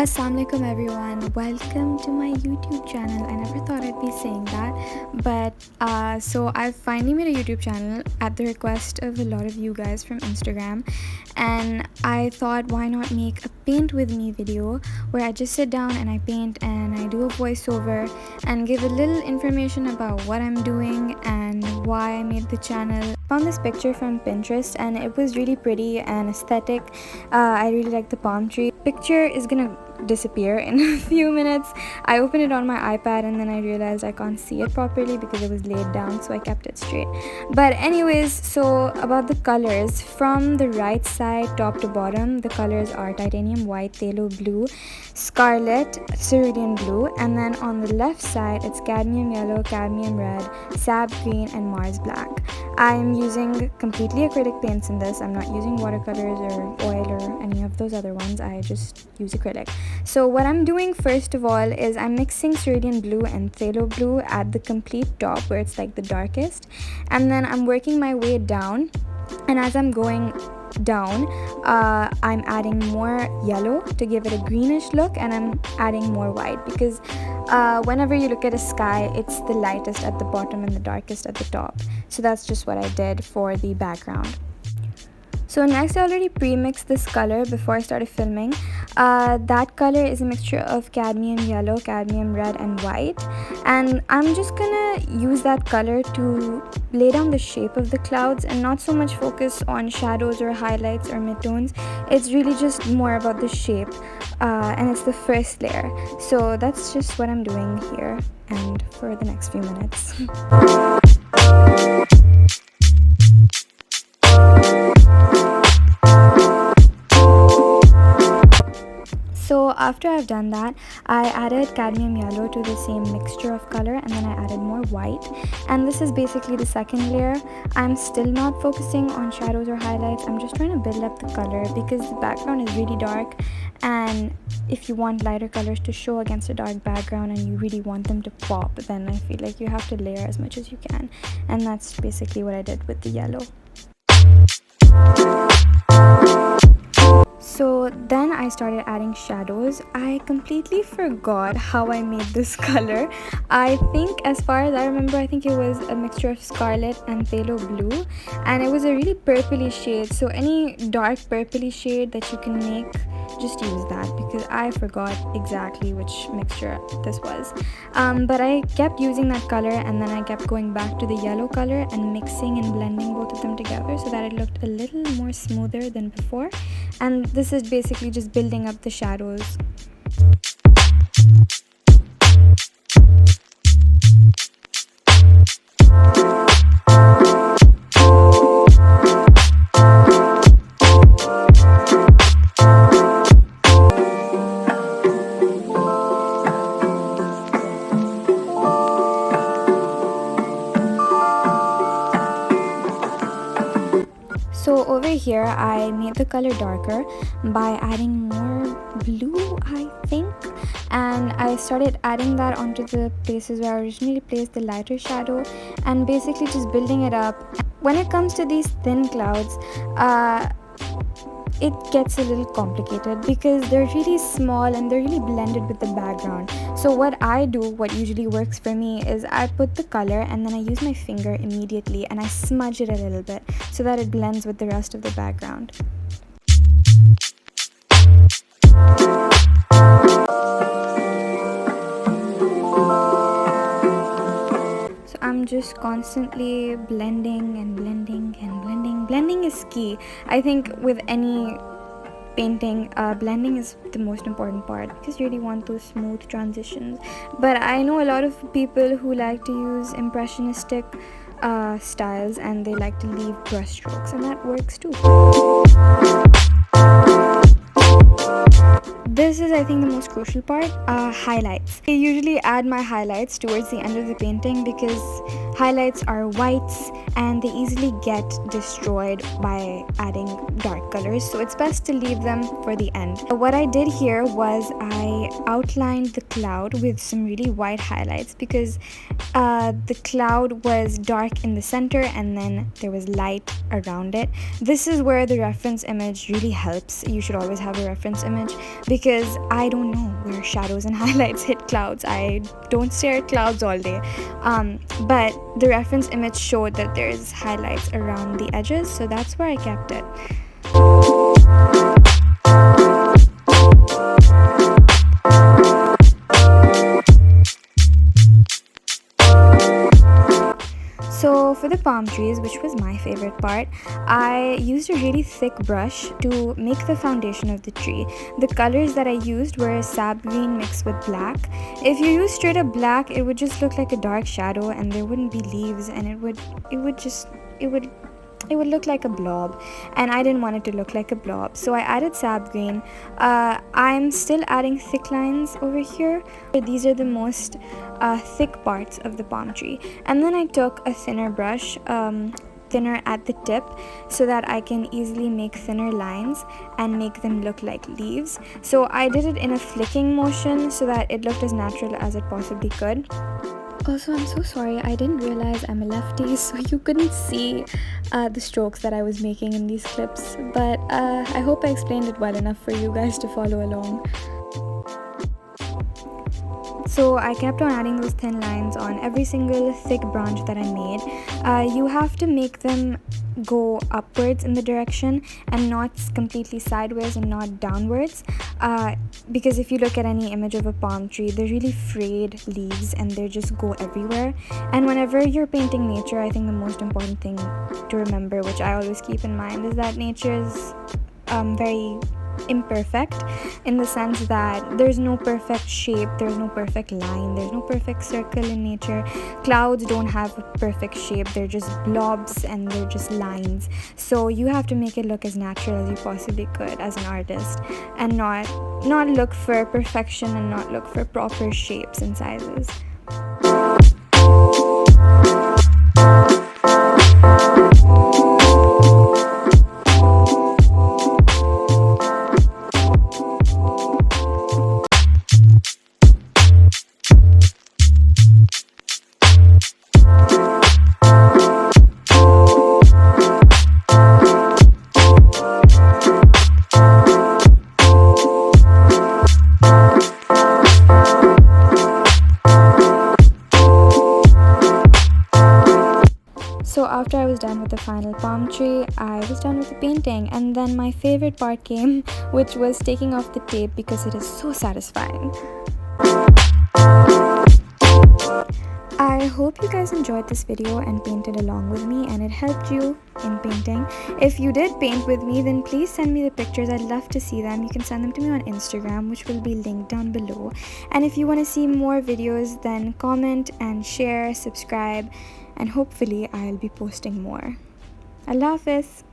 Assalamualaikum everyone, welcome to my YouTube channel. I never thought I'd be saying that, but so I've finally made a YouTube channel at the request of a lot of you guys from Instagram, and I thought why not make a paint with me video where I just sit down and I paint and I do a voiceover and give a little information about what I'm doing and why I made the channel. I found this picture from Pinterest and it was really pretty and aesthetic. I really like the palm tree. Picture is gonna disappear in a few minutes. I opened it on my iPad and then I realized I can't see it properly because it was laid down, so I kept it straight. But anyways, so about the colors, from the right side top to bottom, the colors are titanium white, phthalo blue, scarlet, cerulean blue, and then on the left side it's cadmium yellow, cadmium red, sap green, and Mars black. I'm using completely acrylic paints in this. I'm not using watercolors or oil or any of those other ones. I just use acrylic. So what I'm doing first of all is I'm mixing cerulean blue and phthalo blue at the complete top where it's like the darkest, and then I'm working my way down, and as I'm going down I'm adding more yellow to give it a greenish look, and I'm adding more white because whenever you look at a sky, it's the lightest at the bottom and the darkest at the top. So that's just what I did for the background. So next, I already pre-mixed this color before I started filming. That color is a mixture of cadmium yellow, cadmium red, and white. And I'm just gonna use that color to lay down the shape of the clouds and not so much focus on shadows or highlights or midtones. It's really just more about the shape, and it's the first layer. So that's just what I'm doing here and for the next few minutes. So after I've done that, I added cadmium yellow to the same mixture of color, and then I added more white, and this is basically the second layer. I'm still not focusing on shadows or highlights. I'm just trying to build up the color because the background is really dark, and if you want lighter colors to show against a dark background and you really want them to pop, then I feel like you have to layer as much as you can, and that's basically what I did with the yellow. So then I started adding shadows. I completely forgot how I made this color. I think, as far as I remember, I think it was a mixture of scarlet and phthalo blue, and it was a really purpley shade. So any dark purpley shade that you can make, just use that, because I forgot exactly which mixture this was. But I kept using that color, and then I kept going back to the yellow color and mixing and blending both of them together so that it looked a little more smoother than before. And this is basically just building up the shadows. So over here I made the color darker by adding more blue, I think, and I started adding that onto the places where I originally placed the lighter shadow and basically just building it up. When it comes to these thin clouds, it gets a little complicated because they're really small and they're really blended with the background. So what I do, what usually works for me, is I put the color and then I use my finger immediately and I smudge it a little bit so that it blends with the rest of the background. I'm just constantly blending and blending and blending. Blending is key. I think with any painting, blending is the most important part because you really want those smooth transitions. But I know a lot of people who like to use impressionistic styles and they like to leave brush strokes, and that works too. this is, I think, the most crucial part, highlights. I usually add my highlights towards the end of the painting because highlights are whites and they easily get destroyed by adding dark colors, so it's best to leave them for the end. What I did here was I outlined the cloud with some really white highlights because the cloud was dark in the center and then there was light around it. This is where the reference image really helps. You should always have a reference image because I don't know where shadows and highlights hit clouds. I don't stare at clouds all day, but the reference image showed that there's highlights around the edges, so that's where I kept it. So for the palm trees, which was my favorite part, I used a really thick brush to make the foundation of the tree. The colors that I used were sap green mixed with black. If you use straight up black, it would just look like a dark shadow and there wouldn't be leaves, and it would look like a blob, and I didn't want it to look like a blob, so I added sap green. I'm still adding thick lines over here. These are the most thick parts of the palm tree, and then I took a thinner brush, thinner at the tip, so that I can easily make thinner lines and make them look like leaves. So I did it in a flicking motion so that it looked as natural as it possibly could. Also, I'm so sorry, I didn't realize I'm a lefty, so you couldn't see the strokes that I was making in these clips, but I hope I explained it well enough for you guys to follow along. So I kept on adding those thin lines on every single thick branch that I made. You have to make them go upwards in the direction and not completely sideways and not downwards, because if you look at any image of a palm tree, they're really frayed leaves and they just go everywhere. And whenever you're painting nature, I think the most important thing to remember, which I always keep in mind, is that nature is very imperfect, in the sense that there's no perfect shape, there's no perfect line, there's no perfect circle in nature. Clouds don't have a perfect shape, they're just blobs and they're just lines. So you have to make it look as natural as you possibly could as an artist, and not look for perfection and not look for proper shapes and sizes. So after I was done with the final palm tree, I was done with the painting, and then my favorite part came, which was taking off the tape because it is so satisfying. I hope you guys enjoyed this video and painted along with me and it helped you in painting. If you did paint with me, then please send me the pictures. I'd love to see them. You can send them to me on Instagram, which will be linked down below. And if you want to see more videos, then comment and share, subscribe, and hopefully I'll be posting more. Allah Hafiz.